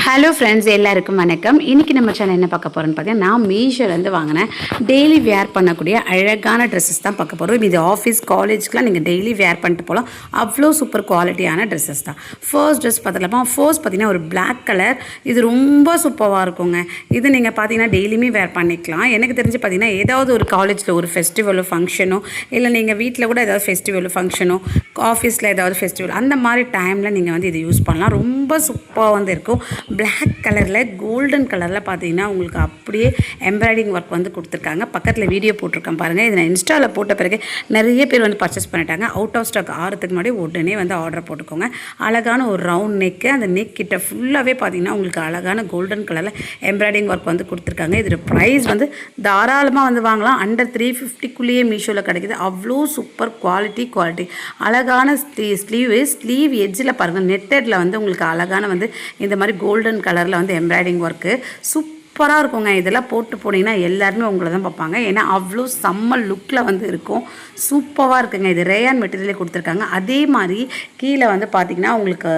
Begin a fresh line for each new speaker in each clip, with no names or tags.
Hello friends, எல்லாருக்கும் வணக்கம். இன்றைக்கி நம்ம சேனல் என்ன பார்க்க போகிறோன்னு பார்த்தீங்கன்னா, நான் மீஷோலேருந்து வாங்கினேன் டெய்லி வேர் பண்ணக்கூடிய அழகான ட்ரெஸ்ஸஸ் தான் பார்க்க போகிறோம். இது ஆஃபீஸ் காலேஜ்க்குலாம் நீங்கள் டெய்லி வேர் பண்ணிட்டு போகலாம். அவ்வளோ சூப்பர் குவாலிட்டியான ட்ரெஸ்ஸஸ் தான். First dress பார்த்துலாமா? ஃபர்ஸ்ட் பார்த்தீங்கன்னா ஒரு பிளாக் கலர். இது ரொம்ப சூப்பராக இருக்குங்க. இது நீங்கள் பார்த்தீங்கன்னா டெய்லியுமே வேர் பண்ணிக்கலாம். எனக்கு தெரிஞ்சு பார்த்தீங்கன்னா ஏதாவது ஒரு காலேஜில் ஒரு ஃபெஸ்டிவலோ ஃபங்க்ஷனோ, இல்லை நீங்கள் வீட்டில் கூட ஏதாவது ஃபெஸ்டிவலோ ஃபங்க்ஷனோ, ஆஃபீஸில் ஏதாவது ஃபெஸ்டிவல் அந்த மாதிரி டைமில் நீங்கள் வந்து இதை யூஸ் பண்ணலாம். ரொம்ப சூப்பராக வந்து இருக்கும். பிளாக் கலரில் கோல்டன் கலரில் பார்த்தீங்கன்னா உங்களுக்கு அப்படியே எம்ப்ராய்டிங் ஒர்க் வந்து கொடுத்துருக்காங்க. பக்கத்தில் வீடியோ போட்டிருக்கேன் பாருங்கள். இதை நான் இன்ஸ்டாவில் போட்ட பிறகு நிறைய பேர் வந்து பர்ச்சேஸ் பண்ணிட்டாங்க. அவுட் ஆஃப் ஸ்டாக் ஆகிறதுக்கு முன்னாடி உடனே வந்து ஆர்டர் போட்டுக்கோங்க. அழகான ஒரு ரவுண்ட் நெக்கு, அந்த நெக் கிட்ட ஃபுல்லாகவே பார்த்தீங்கன்னா உங்களுக்கு அழகான கோல்டன் கலரில் எம்ப்ராய்டிங் ஒர்க் வந்து கொடுத்துருக்காங்க. இதோட ப்ரைஸ் வந்து தாராளமாக வந்து வாங்கலாம். அண்டர் 350க்குள்ளேயே மீஷோவில் கிடைக்குது. அவ்வளோ சூப்பர் குவாலிட்டி அழகான ஸ்லீவ் எட்ஜில் பாருங்கள், நெட்டடில் வந்து உங்களுக்கு அழகான வந்து இந்த மாதிரி கோல்டன் கலரில் வந்து எம்ப்ராய்டிஙங் ஒர்க்கு சூப்பராக இருக்குங்க. இதெல்லாம் போட்டு போனீங்கன்னா எல்லாருமே உங்களை தான் பார்ப்பாங்க. ஏன்னா அவ்வளோ செம்ம லுக்கில் வந்து இருக்கும். சூப்பராக இருக்குங்க. இது ரேயான் மெட்டீரியலே கொடுத்துருக்காங்க. அதே மாதிரி கீழே வந்து பார்த்திங்கன்னா உங்களுக்கு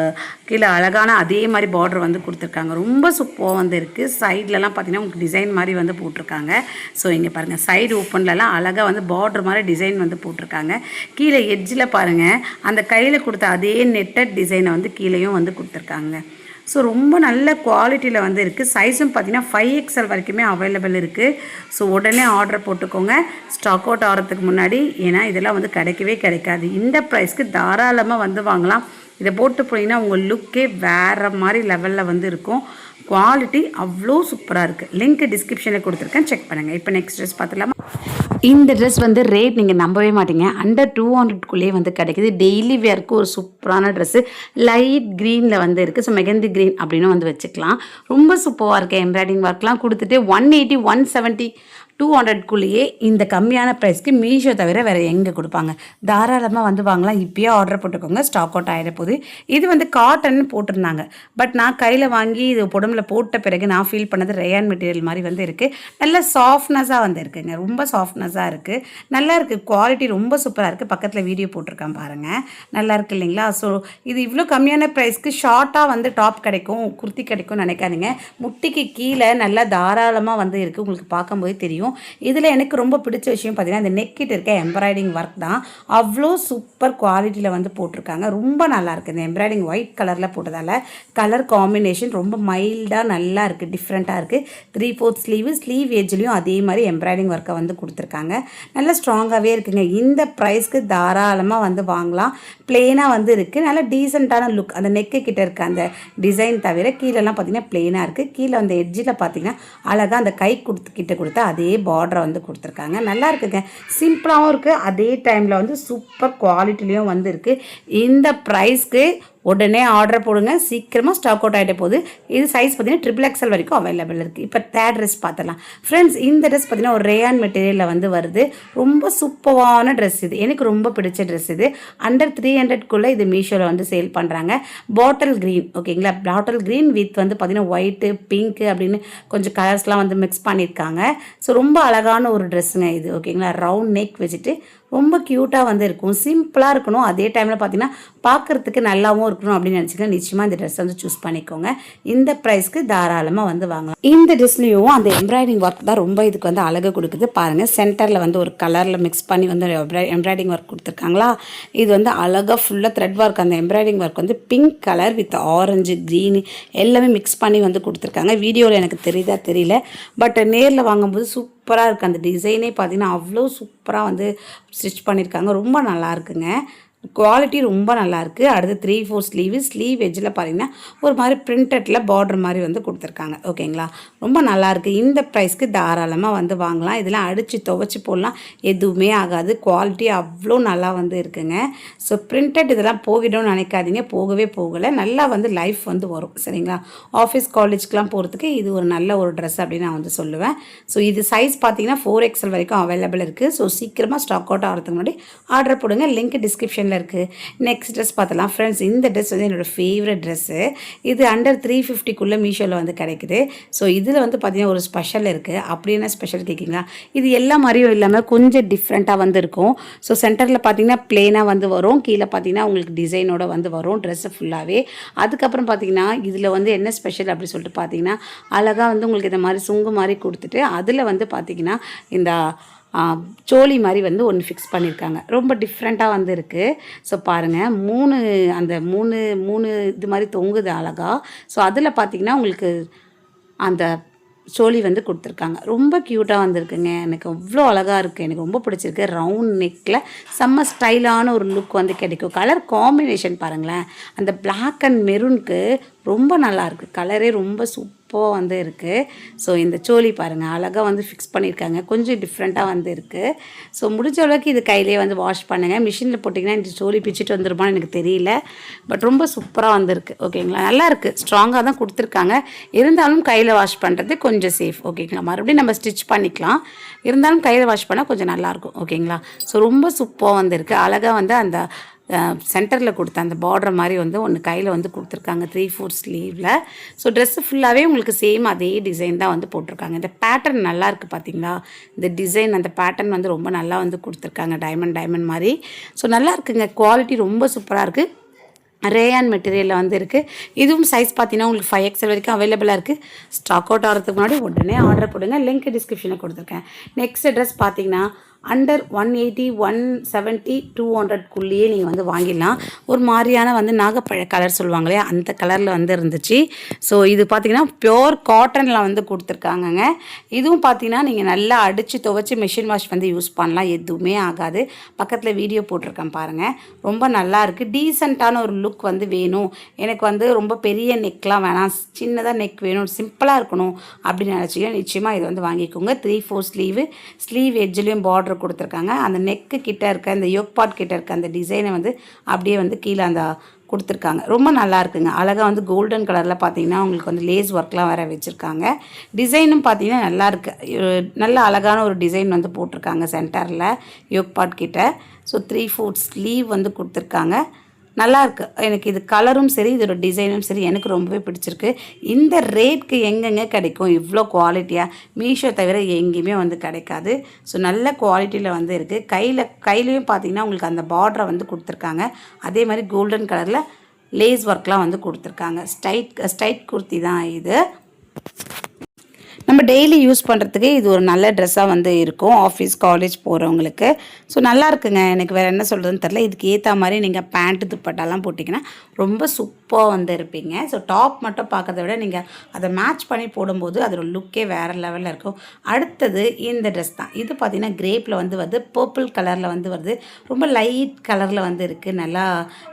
கீழே அழகான அதே மாதிரி பார்டர் வந்து கொடுத்துருக்காங்க. ரொம்ப சூப்பராக வந்து இருக்குது. சைட்லலாம் பார்த்திங்கன்னா உங்களுக்கு டிசைன் மாதிரி வந்து போட்டிருக்காங்க. ஸோ இங்கே பாருங்கள், சைடு ஓப்பன்லலாம் அழகாக வந்து பார்டர் மாதிரி டிசைன் வந்து போட்டிருக்காங்க. கீழே எட்ஜில் பாருங்கள், அந்த கையில் கொடுத்த அதே நெட்டட் டிசைனை வந்து கீழேயும் வந்து கொடுத்துருக்காங்க. ஸோ ரொம்ப நல்ல குவாலிட்டியில் வந்து இருக்குது. சைஸும் பார்த்திங்கன்னா 5XL வரைக்குமே அவைலபிள் இருக்குது. ஸோ உடனே ஆர்டர் போட்டுக்கோங்க, ஸ்டாக் அவுட் ஆகிறதுக்கு முன்னாடி. ஏன்னா இதெல்லாம் வந்து கிடைக்காது. இந்த ப்ரைஸ்க்கு தாராளமாக வந்து வாங்கலாம். இதை போட்டு போனீங்கன்னா உங்கள் லுக்கே வேறு மாதிரி லெவலில் வந்து இருக்கும். குவாலிட்டி அவ்வளோ சூப்பராக இருக்குது. லிங்க் டிஸ்கிரிப்ஷனில் கொடுத்துருக்கேன், செக் பண்ணுங்கள். இப்போ நெக்ஸ்ட் ட்ரெஸ் பார்த்துலாமா? இந்த ட்ரெஸ் வந்து ரேட் நீங்கள் நம்பவே மாட்டீங்க. அண்டர் 200க்குள்ளேயே வந்து கிடைக்கிது. டெய்லி வேர்க்கு ஒரு சூப்பரான ட்ரெஸ்ஸு. லைட் க்ரீனில் வந்து இருக்குது. ஸோ மெகந்தி க்ரீன் அப்படின்னு வந்து வச்சுக்கலாம். ரொம்ப சூப்பராக இருக்குது. எம்ப்ராய்டிங் ஒர்க்லாம் கொடுத்துட்டு 180, 170, 200க்குள்ளேயே இந்த கம்மியான ப்ரைஸ்க்கு மீஷோ தவிர வேறு எங்கே கொடுப்பாங்க? தாராளமாக வந்து வாங்கலாம். இப்போயே ஆர்டர் போட்டுக்கோங்க, ஸ்டாக் அவுட் ஆகிட போகுது. இது வந்து காட்டன் போட்டிருந்தாங்க. பட் நான் கையில் வாங்கி இது உடம்புல போட்ட பிறகு நான் ஃபீல் பண்ணது ரேயான் மெட்டீரியல் மாதிரி வந்து இருக்குது. நல்ல சாஃப்ட்னஸாக வந்து இருக்குங்க. ரொம்ப சாஃப்ட்னஸாக இருக்குது. நல்லா இருக்குது. குவாலிட்டி ரொம்ப சூப்பராக இருக்குது. பக்கத்தில் வீடியோ போட்டிருக்கேன் பாருங்கள். நல்லா இருக்குது இல்லைங்களா? ஸோ இது இவ்வளோ கம்மியான ப்ரைஸ்க்கு ஷார்ட்டாக வந்து டாப் கிடைக்கும், குர்த்தி கிடைக்கும்னு நினைக்காதீங்க. முட்டிக்கு கீழே நல்லா தாராளமாக வந்து இருக்குது. உங்களுக்கு பார்க்கும்போது தெரியும். இதில் எனக்கு ரொம்ப பிடிச்ச விஷயம் பார்த்தீங்கன்னா இந்த நெக்கிட்ட இருக்க எம்ப்ராய்டிங் ஒர்க் தான். அவ்வளோ சூப்பர் குவாலிட்டியில் வந்து போட்டிருக்காங்க. ரொம்ப நல்லாயிருக்கு. இந்த எம்ப்ராய்டிங் ஒயிட் கலரில் போட்டதால் கலர் காம்பினேஷன் ரொம்ப மைல்டாக நல்லா இருக்குது, டிஃப்ரெண்ட்டாக இருக்குது. 3/4 ஸ்லீவ் எட்ஜ்லேயும் அதே மாதிரி எம்ப்ராய்டிங் ஒர்க்கை வந்து கொடுத்துருக்காங்க. நல்லா ஸ்ட்ராங்காகவே இருக்குங்க. இந்த ப்ரைஸ்க்கு தாராளமாக வந்து வாங்கலாம். பிளெயினாக வந்து இருக்குது. நல்லா டீசெண்டான லுக். அந்த நெக்கு கிட்ட இருக்க அந்த டிசைன் தவிர கீழெல்லாம் பார்த்தீங்கன்னா பிளெயினாக இருக்குது. கீழே அந்த எட்ஜில் பார்த்தீங்கன்னா அழகாக அந்த கை கொடுத்த அதே பார்டரை வந்து கொடுத்துருக்காங்க. நல்லா இருக்குங்க. சிம்பிளாகவும் இருக்குது. அதே டைமில் வந்து சூப்பர் குவாலிட்டிலையும் வந்து இருக்குது. இந்த ப்ரைஸ்க்கு உடனே ஆர்டர் போடுங்க. சீக்கிரமாக ஸ்டாக் அவுட் ஆகிட்ட போகுது. இது சைஸ் பார்த்தீங்கன்னா XXL வரைக்கும் அவைலபிள் இருக்குது. இப்போ தேர்ட் ட்ரெஸ் பார்த்துலாம் ஃப்ரெண்ட்ஸ். இந்த ட்ரெஸ் பார்த்தீங்கன்னா ஒரு ரேயான் மெட்டீரியலில் வந்து வருது. ரொம்ப சூப்பரான ட்ரெஸ் இது. எனக்கு ரொம்ப பிடிச்ச ட்ரெஸ் இது. அண்டர் 300க்குள்ளே இது மீஷோவில் வந்து சேல் பண்ணுறாங்க. பாட்டில் க்ரீன், ஓகேங்களா? பாட்டில் க்ரீன் வித் வந்து பார்த்தீங்கன்னா ஒயிட்டு, பிங்க்கு அப்படின்னு கொஞ்சம் கலர்ஸ்லாம் வந்து மிக்ஸ் பண்ணியிருக்காங்க. ஸோ ரொம்ப அழகான ஒரு ட்ரெஸ்ஸுங்க இது, ஓகேங்களா? ரவுண்ட் நெக் வச்சுட்டு ரொம்ப க்யூட்டாக வந்து இருக்கும். சிம்பிளாக இருக்கணும். அதே டைமில் பார்த்தீங்கன்னா பார்க்குறதுக்கு நல்லாவும் இருக்கணும் அப்படின்னு நினச்சிங்கன்னா நிச்சயமாக இந்த ட்ரெஸ் வந்து சூஸ் பண்ணிக்கோங்க. இந்த ப்ரைஸ்க்கு தாராளமாக வந்து வாங்கலாம். இந்த ட்ரெஸ்லேயும் அந்த எம்ப்ராய்டிங் ஒர்க் தான் ரொம்ப இதுக்கு வந்து அழகு கொடுக்குது. பாருங்கள், சென்டரில் வந்து ஒரு கலரில் மிக்ஸ் பண்ணி வந்து எம்ப்ராய்டிங் ஒர்க் கொடுத்துருக்காங்களா. இது வந்து அழகாக ஃபுல்லாக த்ரெட் ஒர்க். அந்த எம்ப்ராய்டிங் ஒர்க் வந்து pink colour with orange, green எல்லாமே மிக்ஸ் பண்ணி வந்து கொடுத்துருக்காங்க. வீடியோவில் எனக்கு தெரியல. பட் நேரில் வாங்கும்போது சூப்பராக இருக்குது. அந்த டிசைனே பார்த்தீங்கன்னா அவ்வளோ சூப்பராக வந்து ஸ்டிச் பண்ணியிருக்காங்க. ரொம்ப நல்லா இருக்குங்க. குவாலிட்டி ரொம்ப நல்லாயிருக்கு. அடுத்து 3/4 ஸ்லீவ் எட்ஜில் பார்த்தீங்கன்னா ஒரு மாதிரி பிரிண்டட்டில் பார்டர் மாதிரி வந்து கொடுத்துருக்காங்க, ஓகேங்களா? ரொம்ப நல்லாயிருக்கு. இந்த ப்ரைஸ்க்கு தாராளமாக வந்து வாங்கலாம். இதெல்லாம் அடித்து துவைச்சி போடலாம், எதுவுமே ஆகாது. குவாலிட்டி அவ்வளோ நல்லா வந்து இருக்குங்க. ஸோ பிரிண்டட் இதெல்லாம் போகிடும்னு நினைக்காதீங்க. போகலை. நல்லா வந்து லைஃப் வந்து வரும், சரிங்களா? ஆஃபீஸ் காலேஜ்க்கெலாம் போகிறதுக்கு இது ஒரு நல்ல ஒரு ட்ரெஸ் அப்படின்னு நான் வந்து சொல்லுவேன். ஸோ இது சைஸ் பார்த்தீங்கன்னா 4XL வரைக்கும் அவைலபிள் இருக்குது. ஸோ சீக்கிரமாக ஸ்டாக் அவுட் ஆகிறதுக்கு முன்னாடி ஆர்டர் போடுங்க. லிங்க் டிஸ்கிரிப்ஷனில் கலெக்ஷனில் இருக்குது. நெக்ஸ்ட் ட்ரெஸ் பார்த்தலாம் ஃப்ரெண்ட்ஸ். இந்த ட்ரெஸ் வந்து என்னோடய ஃபேவரட் ட்ரெஸ்ஸு. இது அண்டர் 350க்குள்ளே மீஷோவில் வந்து கிடைக்குது. ஸோ இதில் வந்து பார்த்திங்கன்னா ஒரு ஸ்பெஷல் இருக்குது. அப்படி என்ன ஸ்பெஷல் கேட்குங்களா? இது எல்லா மாதிரியும் இல்லாமல் கொஞ்சம் டிஃப்ரெண்ட்டாக வந்து இருக்கும். ஸோ சென்டரில் பார்த்திங்கன்னா ப்ளெயினாக வந்து வரும், கீழே பார்த்திங்கன்னா உங்களுக்கு டிசைனோட வந்து வரும் ட்ரெஸ்ஸு ஃபுல்லாகவே. அதுக்கப்புறம் பார்த்திங்கன்னா இதில் வந்து என்ன ஸ்பெஷல் அப்படி சொல்லிட்டு பார்த்திங்கன்னா அழகாக வந்து உங்களுக்கு இந்த மாதிரி சுங்கு மாதிரி கொடுத்துட்டு அதில் வந்து பார்த்திங்கன்னா இந்த சோலி மாதிரி வந்து ஒன்று ஃபிக்ஸ் பண்ணியிருக்காங்க. ரொம்ப டிஃப்ரெண்ட்டாக வந்து இருக்குது. ஸோ பாருங்கள், மூணு இது மாதிரி தொங்குது அழகாக. ஸோ அதில் பார்த்திங்கன்னா உங்களுக்கு அந்த சோலி வந்து கொடுத்துருக்காங்க. ரொம்ப க்யூட்டாக வந்திருக்குங்க. எனக்கு அவ்வளோ அழகாக இருக்குது. எனக்கு ரொம்ப பிடிச்சிருக்கு. ரவுண்ட் நெக்கில் செம்ம ஸ்டைலான ஒரு லுக் வந்து கிடைக்கும். கலர் காம்பினேஷன் பாருங்களேன், அந்த பிளாக் அண்ட் மெரூனுக்கு ரொம்ப நல்லாயிருக்கு. கலரே ரொம்ப சூப்பராக வந்து இருக்குது. ஸோ இந்த சோலி பாருங்கள், அழகாக வந்து ஃபிக்ஸ் பண்ணியிருக்காங்க. கொஞ்சம் டிஃப்ரெண்ட்டாக வந்து இருக்குது. ஸோ முடிஞ்ச அளவுக்கு இது கையிலே வந்து வாஷ் பண்ணுங்கள். மிஷினில் போட்டிங்கன்னா இந்த சோலி பிச்சுட்டு வந்துருமான்னு எனக்கு தெரியல. பட் ரொம்ப சூப்பராக வந்துருக்கு. ஓகேங்களா? நல்லாயிருக்கு. ஸ்ட்ராங்காக தான் கொடுத்துருக்காங்க. இருந்தாலும் கையில் வாஷ் பண்ணுறது கொஞ்சம் சேஃப். ஓகேங்களா? மறுபடியும் நம்ம ஸ்டிச் பண்ணிக்கலாம். இருந்தாலும் கையில் வாஷ் பண்ணால் கொஞ்சம் நல்லாயிருக்கும். ஓகேங்களா? ஸோ ரொம்ப சூப்பராக வந்துருக்கு. அழகாக வந்து அந்த சென்டரில் கொடுத்த அந்த பார்டர் மாதிரி வந்து ஒன்று கையில் வந்து கொடுத்துருக்காங்க 3/4 ஸ்லீவில். ஸோ ட்ரெஸ்ஸு ஃபுல்லாகவே உங்களுக்கு சேம் அதே டிசைன் தான் வந்து போட்டிருக்காங்க. இந்த பேட்டர்ன் நல்லா இருக்குது பார்த்தீங்களா? இந்த டிசைன் அந்த பேட்டர்ன் வந்து ரொம்ப நல்லா வந்து கொடுத்துருக்காங்க. டைமண்ட் மாதிரி. ஸோ நல்லா இருக்குங்க. குவாலிட்டி ரொம்ப சூப்பராக இருக்குது. ரேயான் மெட்டீரியலில் வந்து இருக்குது. இதுவும் சைஸ் பார்த்தீங்கன்னா உங்களுக்கு 5XL வரைக்கும் அவைலபிளாக இருக்குது. ஸ்டாக் அவுட் ஆகிறதுக்கு முன்னாடி உடனே ஆர்டர் கொடுங்க. லிங்க் டிஸ்கிரிப்ஷனில் கொடுத்துருக்கேன். நெக்ஸ்ட் ட்ரெஸ் பார்த்தீங்கன்னா அண்டர் 180, 170, 200க்குள்ளேயே நீங்கள் வந்து வாங்கிடலாம். ஒரு மாதிரியான வந்து நாகப்பழ கலர் சொல்லுவாங்களே அந்த கலரில் வந்து இருந்துச்சு. ஸோ இது பார்த்திங்கன்னா பியோர் காட்டனில் வந்து கொடுத்துருக்காங்கங்க. இதுவும் பார்த்திங்கன்னா நீங்கள் நல்லா அடித்து துவைச்சி மிஷின் வாஷ் வந்து யூஸ் பண்ணலாம். எதுவுமே ஆகாது. பக்கத்தில் வீடியோ போட்டிருக்கேன் பாருங்கள். ரொம்ப நல்லா இருக்குது. டீசெண்டான ஒரு லுக் வந்து வேணும் எனக்கு. வந்து ரொம்ப பெரிய நெக்லாம் வேணாம், சின்னதாக நெக் வேணும், சிம்பிளாக இருக்கணும் அப்படின்னு நினச்சிங்கன்னா நிச்சயமாக இது வந்து வாங்கிக்கோங்க. 3/4 ஸ்லீவ் எட்ஜ்லேயும் பார்டர் கொடுத்துருக்காங்க. அந்த நெக்கு கிட்ட இருக்க இந்த யோக் பார்ட் கிட்ட இருக்க அந்த டிசைனை வந்து அப்படியே வந்து கீழே அந்த கொடுத்துருக்காங்க. ரொம்ப நல்லா இருக்குங்க. அழகாக வந்து கோல்டன் கலரில் பார்த்தீங்கன்னா உங்களுக்கு வந்து லேஸ் ஒர்க்லாம் வேறு வச்சுருக்காங்க. டிசைனும் பார்த்தீங்கன்னா நல்லா இருக்குது. நல்ல அழகான ஒரு டிசைன் வந்து போட்டிருக்காங்க சென்டரில் யோக் பார்ட் கிட்ட. ஸோ 3/4 ஸ்லீவ் வந்து கொடுத்துருக்காங்க. நல்லாயிருக்கு. எனக்கு இது கலரும் சரி, இதோட டிசைனும் சரி எனக்கு ரொம்பவே பிடிச்சிருக்கு. இந்த ரேட்க்கு எங்கெங்கே கிடைக்கும் இவ்வளோ குவாலிட்டியாக? மீஷோ தவிர எங்கேயுமே வந்து கிடைக்காது. ஸோ நல்ல குவாலிட்டியில் வந்து இருக்குது. கையிலையும் பார்த்திங்கன்னா உங்களுக்கு அந்த பார்டரை வந்து கொடுத்துருக்காங்க. அதே மாதிரி கோல்டன் கலரில் லேஸ் ஒர்க்லாம் வந்து கொடுத்துருக்காங்க. ஸ்ட்ரைட் குர்த்தி தான் இது. நம்ம டெய்லி யூஸ் பண்ணுறதுக்கு இது ஒரு நல்ல ட்ரெஸ்ஸாக வந்து இருக்கும் ஆஃபீஸ் காலேஜ் போகிறவங்களுக்கு. ஸோ நல்லா இருக்குங்க. எனக்கு வேறு என்ன சொல்கிறதுன்னு தெரில. இதுக்கு ஏற்ற மாதிரி நீங்கள் பேண்ட்டு துப்பட்டாலாம் போட்டிங்கன்னா ரொம்ப சூப்பராக வந்து இருப்பீங்க. ஸோ டாப் மட்டும் பார்க்கறத விட நீங்கள் அதை மேட்ச் பண்ணி போடும்போது அதோட லுக்கே வேறு லெவலில் இருக்கும். அடுத்தது இந்த ட்ரெஸ் தான். இது பார்த்திங்கன்னா கிரேப்பில் வந்து வருது, பர்பிள் கலரில் வந்து வருது. ரொம்ப லைட் கலரில் வந்து இருக்குது. நல்லா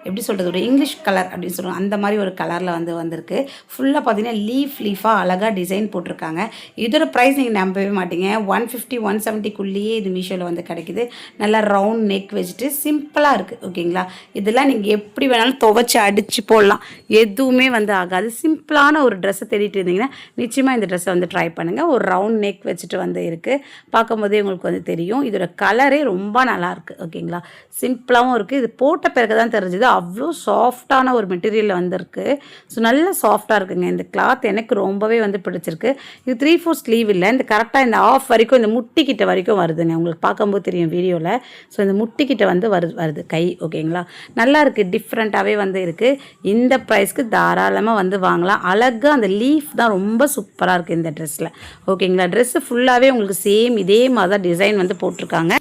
எப்படி சொல்கிறது, ஒரு இங்கிலீஷ் கலர் அப்படின்னு சொல்லுவோம் அந்த மாதிரி ஒரு கலரில் வந்து வந்திருக்கு. ஃபுல்லாக பார்த்திங்கன்னா லீஃபாக அழகாக டிசைன் போட்டிருக்காங்க. இதோட ப்ரைஸ் நீங்கள் நம்பவே மாட்டீங்க. 150, 170க்குள்ளேயே இது மீஷோவில் வந்து கிடைக்குது. நல்லா ரவுண்ட் நெக் வச்சுட்டு சிம்பிளாக இருக்குது. ஓகேங்களா? இதெல்லாம் நீங்கள் எப்படி வேணாலும் துவைச்சி அடித்து போடலாம், எதுவுமே வந்து ஆகாது. சிம்பிளான ஒரு ட்ரெஸ்ஸை தேடிட்டு இருந்தீங்கன்னா நிச்சயமாக இந்த ட்ரெஸ்ஸை வந்து ட்ரை பண்ணுங்கள். ஒரு ரவுண்ட் நெக் வச்சுட்டு வந்து இருக்குது. பார்க்கும்போதே உங்களுக்கு வந்து தெரியும். இதோட கலரே ரொம்ப நல்லாயிருக்கு. ஓகேங்களா? சிம்பிளாகவும் இருக்குது. இது போட்ட பிறகு தான் தெரிஞ்சுது அவ்வளோ சாஃப்டான ஒரு மெட்டீரியலில் வந்துருக்கு. ஸோ நல்லா சாஃப்டாக இருக்குங்க. இந்த கிளாத் எனக்கு ரொம்பவே வந்து பிடிச்சிருக்கு. இது 3/4 ஸ்லீவ் இல்லை, இந்த கரெக்டாக இந்த ஆஃப் வரைக்கும் இந்த முட்டிக்கிட்ட வரைக்கும் வருதுங்க. உங்களுக்கு பார்க்கும்போது தெரியும் வீடியோவில். ஸோ இந்த முட்டிக்கிட்ட வந்து வருது கை. ஓகேங்களா? நல்லா இருக்குது. டிஃப்ரெண்ட்டாகவே வந்து இருக்குது. இந்த ப்ரைஸ்க்கு தாராளமாக வந்து வாங்கலாம். அழகாக அந்த லீஃப் தான் ரொம்ப சூப்பராக இருக்குது இந்த ட்ரெஸ்ஸில். ஓகேங்களா? ட்ரெஸ்ஸு ஃபுல்லாகவே உங்களுக்கு சேம் இதே மாதிரி தான் டிசைன் வந்து போட்டிருக்காங்க.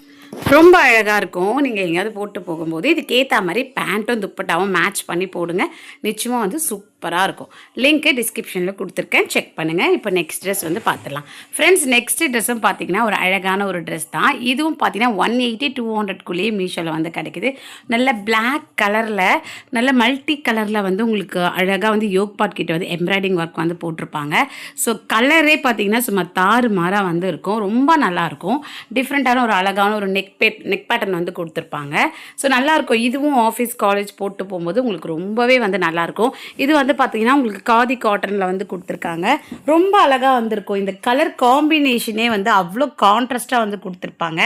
ரொம்ப அழகாக இருக்கும். நீங்கள் எங்கேயாவது போட்டு போகும்போது இதுக்கு ஏற்ற மாதிரி பேண்ட்டும் துப்பட்டாவும் மேட்ச் பண்ணி போடுங்க. நிச்சயமாக வந்து சூப்பராக இருக்கும். லிங்க்கு டிஸ்கிரிப்ஷனில் கொடுத்துருக்கேன், செக் பண்ணுங்கள். இப்போ நெக்ஸ்ட் ட்ரெஸ் வந்து பார்த்துடலாம் ஃப்ரெண்ட்ஸ். நெக்ஸ்ட் ட்ரெஸ்ஸும் பார்த்தீங்கன்னா ஒரு அழகான ஒரு ட்ரெஸ் தான். இதுவும் பார்த்தீங்கன்னா 180, 200க்குள்ளேயே மீஷோவில் வந்து கிடைக்குது. நல்ல பிளாக் கலரில் நல்ல மல்டி கலரில் வந்து உங்களுக்கு அழகாக வந்து யோக் பார்ட் கிட்ட வந்து எம்ப்ராய்டிங் ஒர்க் வந்து போட்டிருப்பாங்க. ஸோ கலரே பார்த்தீங்கன்னா சும்மா தாறு மாறாக வந்து இருக்கும். ரொம்ப நல்லாயிருக்கும். டிஃப்ரெண்ட்டான ஒரு அழகான ஒரு நெக் பேட்டர்ன் வந்து கொடுத்துருப்பாங்க. ஸோ நல்லாயிருக்கும். இதுவும் ஆஃபீஸ் காலேஜ் போட்டு போகும்போது உங்களுக்கு ரொம்பவே வந்து நல்லாயிருக்கும். இது வந்து வந்து பார்த்தீங்கன்னா உங்களுக்கு காதி காட்டனில் வந்து கொடுத்துருக்காங்க. ரொம்ப அழகாக வந்திருக்கும். இந்த கலர் காம்பினேஷனே வந்து அவ்வளோ கான்ட்ராஸ்ட்டாக வந்து கொடுத்துருப்பாங்க.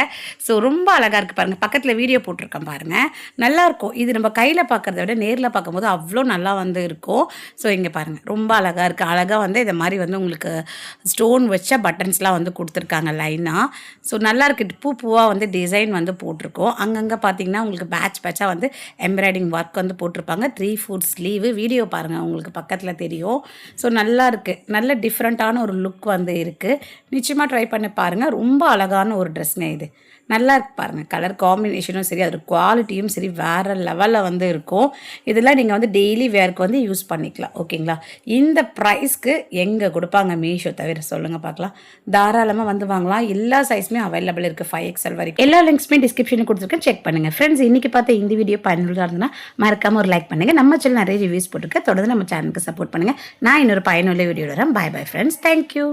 ஸோ ரொம்ப அழகாக இருக்குது பாருங்கள். பக்கத்தில் வீடியோ போட்டிருக்கேன் பாருங்கள். நல்லாயிருக்கும். இது நம்ம கையில் பார்க்குறத விட நேரில் பார்க்கும்போது அவ்வளோ நல்லா வந்து இருக்கும். ஸோ இங்கே பாருங்கள், ரொம்ப அழகாக இருக்குது. அழகாக வந்து இதை மாதிரி வந்து உங்களுக்கு ஸ்டோன் வச்ச பட்டன்ஸ்லாம் வந்து கொடுத்துருக்காங்க லைனாக. ஸோ நல்லாயிருக்கு. பூவாக வந்து டிசைன் வந்து போட்டிருக்கோம். அங்கங்கே பார்த்தீங்கன்னா உங்களுக்கு பேட்சாக வந்து எம்ப்ராய்டிங் ஒர்க் வந்து போட்டிருப்பாங்க. 3/4 ஸ்லீவு. வீடியோ பாருங்கள், உங்களுக்கு பக்கத்தில் தெரியும். ஸோ நல்லா இருக்குது. நல்ல டிஃப்ரெண்ட்டான ஒரு லுக் வந்து இருக்குது. நிச்சயமாக ட்ரை பண்ணி பாருங்கள். ரொம்ப அழகான ஒரு ட்ரெஸ்ங்க இது. நல்லா இருக்கு பாருங்கள். கலர் காம்பினேஷனும் சரி, அதோட குவாலிட்டியும் சரி வேறு லெவலில் வந்து இருக்கும். இதெல்லாம் நீங்கள் வந்து டெய்லி வேர்க்கு வந்து யூஸ் பண்ணிக்கலாம். ஓகேங்களா? இந்த ப்ரைஸ்க்கு எங்கே கொடுப்பாங்க மீஷோ தவிர சொல்லுங்கள் பார்க்கலாம். தாராளமாக வந்து வாங்கலாம். எல்லா சைஸுமே அவைலபிள் இருக்குது. 5XL வரைக்கும். எல்லா லிங்க்ஸுமே டிஸ்கிரிப்ஷனில் கொடுத்துருக்கேன், செக் பண்ணுங்கள். ஃப்ரெண்ட்ஸ், இன்றைக்கி பார்த்த இந்த வீடியோ பயனுள்ளதாக இருந்ததுன்னா மறக்காமல் ஒரு லைக் பண்ணுங்கள். நம்ம சேனல் நிறைய ரிவ்யூஸ் போட்டுருக்கேன். தொடர்ந்து நம்ம சேனலுக்கு சப்போர்ட் பண்ணுங்கள். நான் இன்னொரு பயனுள்ள வீடியோ வரேன். பாய் பாய் ஃப்ரெண்ட்ஸ். தேங்க்யூ.